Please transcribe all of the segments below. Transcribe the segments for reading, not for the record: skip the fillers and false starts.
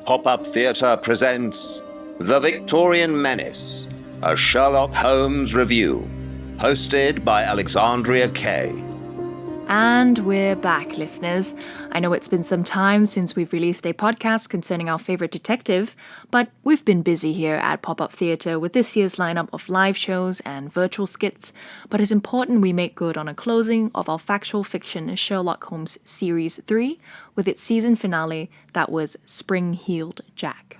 Pop-Up Theatre presents The Victorian Menace, a Sherlock Holmes review, hosted by Alexandria Kay. And we're back, listeners. I know it's been some time since we've released a podcast concerning our favorite detective, but we've been busy here at Pop-Up Theatre with this year's lineup of live shows and virtual skits, but it's important we make good on a closing of our factual fiction Sherlock Holmes Series 3 with its season finale that was Spring-Heeled Jack.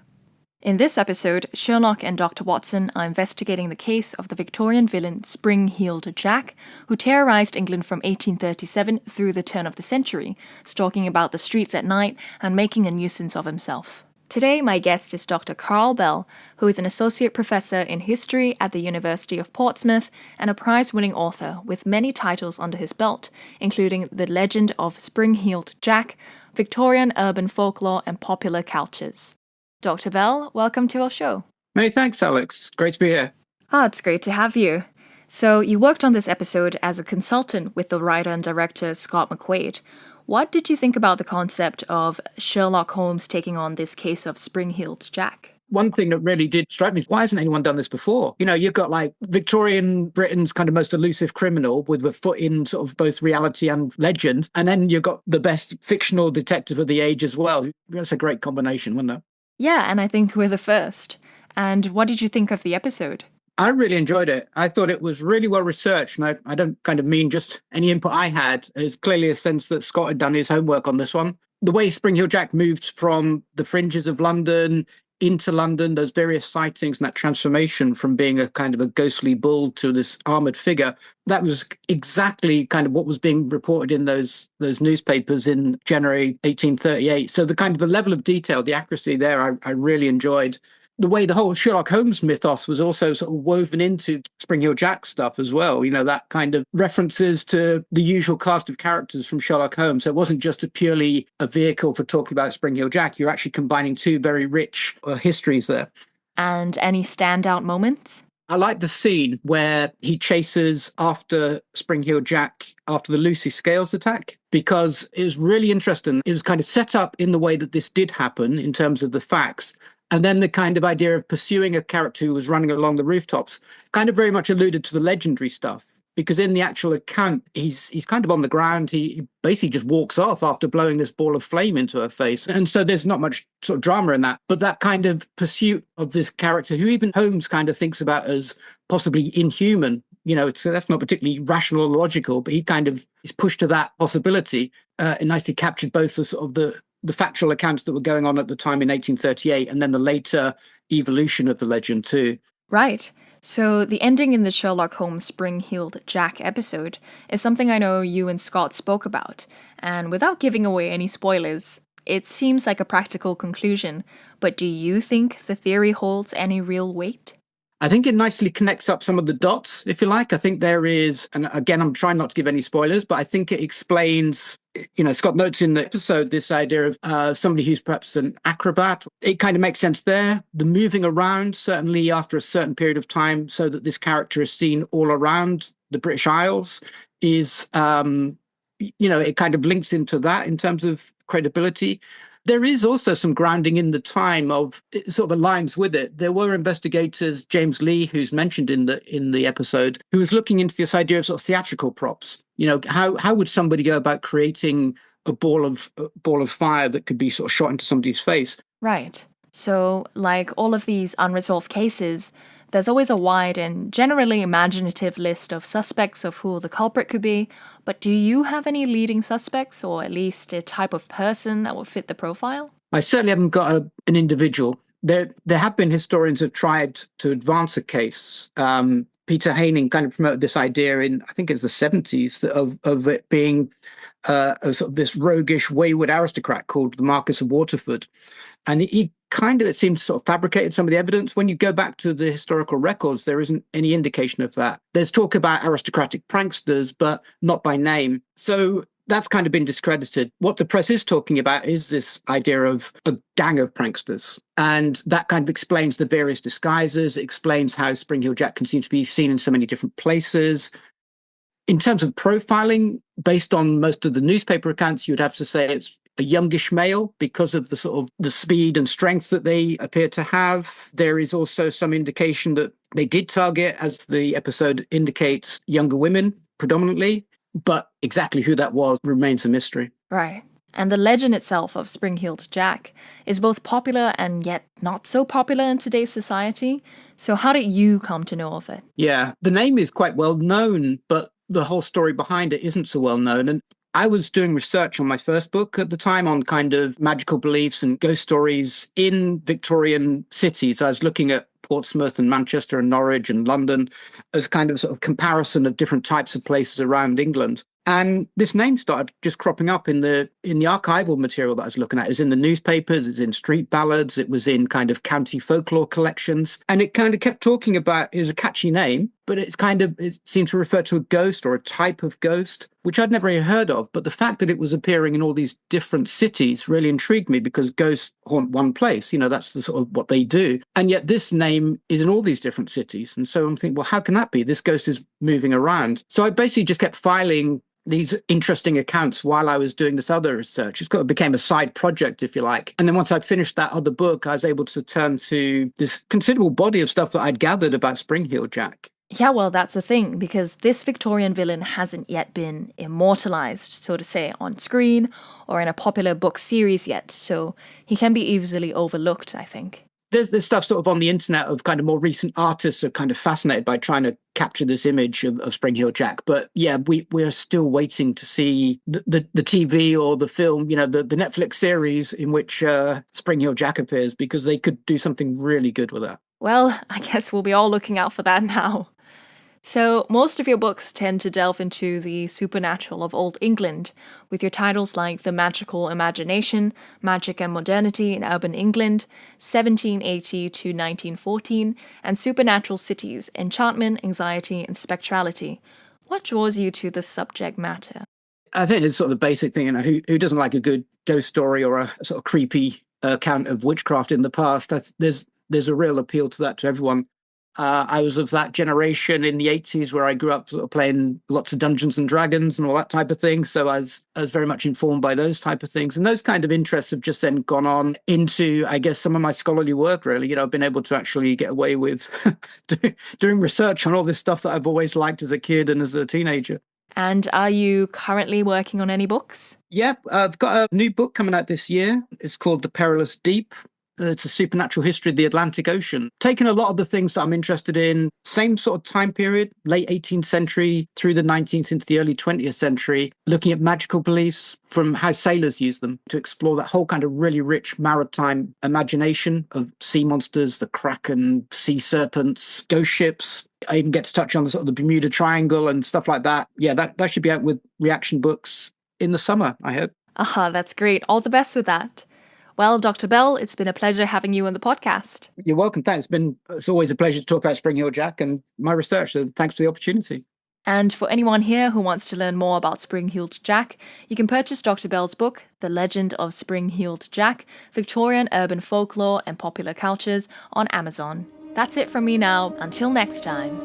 In this episode, Sherlock and Dr. Watson are investigating the case of the Victorian villain Spring-Heeled Jack, who terrorized England from 1837 through the turn of the century, stalking about the streets at night and making a nuisance of himself. Today, my guest is Dr. Karl Bell, who is an associate professor in history at the University of Portsmouth and a prize-winning author with many titles under his belt, including The Legend of Spring-Heeled Jack, Victorian Urban Folklore and Popular Cultures. Dr. Bell, welcome to our show. Many thanks, Alex. Great to be here. It's great to have you. So you worked on this episode as a consultant with the writer and director Scott McQuaid. What did you think about the concept of Sherlock Holmes taking on this case of Spring-Heeled Jack? One thing that really did strike me, why hasn't anyone done this before? You know, you've got like Victorian Britain's kind of most elusive criminal with a foot in sort of both reality and legend. And then you've got the best fictional detective of the age as well. That's a great combination, wasn't it? Yeah, and I think we're the first. And what did you think of the episode? I really enjoyed it. I thought it was really well researched. And I don't kind of mean just any input I had. There's clearly a sense that Scott had done his homework on this one. The way Spring-Heeled Jack moved from the fringes of London into London, those various sightings and that transformation from being a kind of a ghostly bull to this armoured figure, that was exactly kind of what was being reported in those newspapers in January 1838. So the kind of the level of detail, the accuracy there, I really enjoyed. The way the whole Sherlock Holmes mythos was also sort of woven into Spring-Heeled Jack stuff as well. You know, that kind of references to the usual cast of characters from Sherlock Holmes. So it wasn't just purely a vehicle for talking about Spring-Heeled Jack. You're actually combining two very rich histories there. And any standout moments? I like the scene where he chases after Spring-Heeled Jack after the Lucy Scales attack, because it was really interesting. It was kind of set up in the way that this did happen in terms of the facts. And then the kind of idea of pursuing a character who was running along the rooftops kind of very much alluded to the legendary stuff, because in the actual account, he's kind of on the ground. He basically just walks off after blowing this ball of flame into her face. And so there's not much sort of drama in that. But that kind of pursuit of this character, who even Holmes kind of thinks about as possibly inhuman, you know, so that's not particularly rational or logical, but he kind of is pushed to that possibility and nicely captured both the sort of the factual accounts that were going on at the time in 1838 and then the later evolution of the legend too. Right. So the ending in the Sherlock Holmes Spring-Heeled Jack episode is something I know you and Scott spoke about. And without giving away any spoilers, it seems like a practical conclusion. But do you think the theory holds any real weight? I think it nicely connects up some of the dots, if you like. I think there is, and again, I'm trying not to give any spoilers, but I think it explains, you know, Scott notes in the episode this idea of somebody who's perhaps an acrobat. It kind of makes sense there. The moving around, certainly after a certain period of time, so that this character is seen all around the British Isles is, you know, it kind of links into that in terms of credibility. There is also some grounding in the time of it sort of aligns with it. There were investigators, James Lee, who's mentioned in the episode, who was looking into this idea of sort of theatrical props. You know, how would somebody go about creating a ball of fire that could be sort of shot into somebody's face? Right. So, like all of these unresolved cases, there's always a wide and generally imaginative list of suspects of who the culprit could be, but do you have any leading suspects, or at least a type of person that would fit the profile? I certainly haven't got an individual. There have been historians who have tried to advance a case. Peter Haining kind of promoted this idea in, I think it's the 70s, of it being a sort of this roguish, wayward aristocrat called the Marquis of Waterford. And he kind of, it seems, sort of fabricated some of the evidence. When you go back to the historical records, there isn't any indication of that. There's talk about aristocratic pranksters, but not by name. So that's kind of been discredited. What the press is talking about is this idea of a gang of pranksters. And that kind of explains the various disguises. It explains how Spring-Heeled Jack can seem to be seen in so many different places. In terms of profiling, based on most of the newspaper accounts, you'd have to say a youngish male because of the sort of the speed and strength that they appear to have. There is also some indication that they did target, as the episode indicates, younger women predominantly, but exactly who that was remains a mystery. Right. And the legend itself of Spring-Heeled Jack is both popular and yet not so popular in today's society. So how did you come to know of it? Yeah, the name is quite well known, but the whole story behind it isn't so well known. And I was doing research on my first book at the time on kind of magical beliefs and ghost stories in Victorian cities. I was looking at Portsmouth and Manchester and Norwich and London as kind of sort of comparison of different types of places around England. And this name started just cropping up in the archival material that I was looking at. It was in the newspapers, it's in street ballads, it was in kind of county folklore collections. And it kind of kept talking about, it was a catchy name, but it seemed to refer to a ghost or a type of ghost, which I'd never heard of. But the fact that it was appearing in all these different cities really intrigued me, because ghosts haunt one place. That's the sort of what they do. And yet this name is in all these different cities. And so I'm thinking, well, how can that be? This ghost is moving around. So I basically just kept filing these interesting accounts while I was doing this other research. It became a side project, if you like. And then once I'd finished that other book, I was able to turn to this considerable body of stuff that I'd gathered about Spring-Heeled Jack. Yeah, well, that's the thing, because this Victorian villain hasn't yet been immortalized, so to say, on screen or in a popular book series yet, so he can be easily overlooked, I think. There's stuff sort of on the internet of kind of more recent artists are kind of fascinated by trying to capture this image of Spring-Heeled Jack. But yeah, we're still waiting to see the TV or the film, the Netflix series in which Spring-Heeled Jack appears, because they could do something really good with that. Well, I guess we'll be all looking out for that now. So, most of your books tend to delve into the supernatural of Old England, with your titles like The Magical Imagination, Magic and Modernity in Urban England, 1780 to 1914, and Supernatural Cities, Enchantment, Anxiety, and Spectrality. What draws you to this subject matter? I think it's sort of the basic thing, who doesn't like a good ghost story or a sort of creepy account of witchcraft in the past? There's a real appeal to that to everyone. I was of that generation in the 80s where I grew up sort of playing lots of Dungeons and Dragons and all that type of thing. So I was very much informed by those type of things. And those kind of interests have just then gone on into, I guess, some of my scholarly work, really. I've been able to actually get away with doing research on all this stuff that I've always liked as a kid and as a teenager. And are you currently working on any books? Yeah, I've got a new book coming out this year. It's called The Perilous Deep. It's a supernatural history of the Atlantic Ocean. Taking a lot of the things that I'm interested in, same sort of time period, late 18th century through the 19th into the early 20th century, looking at magical beliefs from how sailors use them to explore that whole kind of really rich maritime imagination of sea monsters, the Kraken, sea serpents, ghost ships. I even get to touch on the sort of the Bermuda Triangle and stuff like that. Yeah, that should be out with Reaction Books in the summer, I hope. Aha, that's great. All the best with that. Well, Dr. Bell, it's been a pleasure having you on the podcast. You're welcome. Thanks. It's always a pleasure to talk about Spring-Heeled Jack and my research, so thanks for the opportunity. And for anyone here who wants to learn more about Spring-Heeled Jack, you can purchase Dr. Bell's book, The Legend of Spring-Heeled Jack, Victorian Urban Folklore and Popular Cultures on Amazon. That's it from me now. Until next time.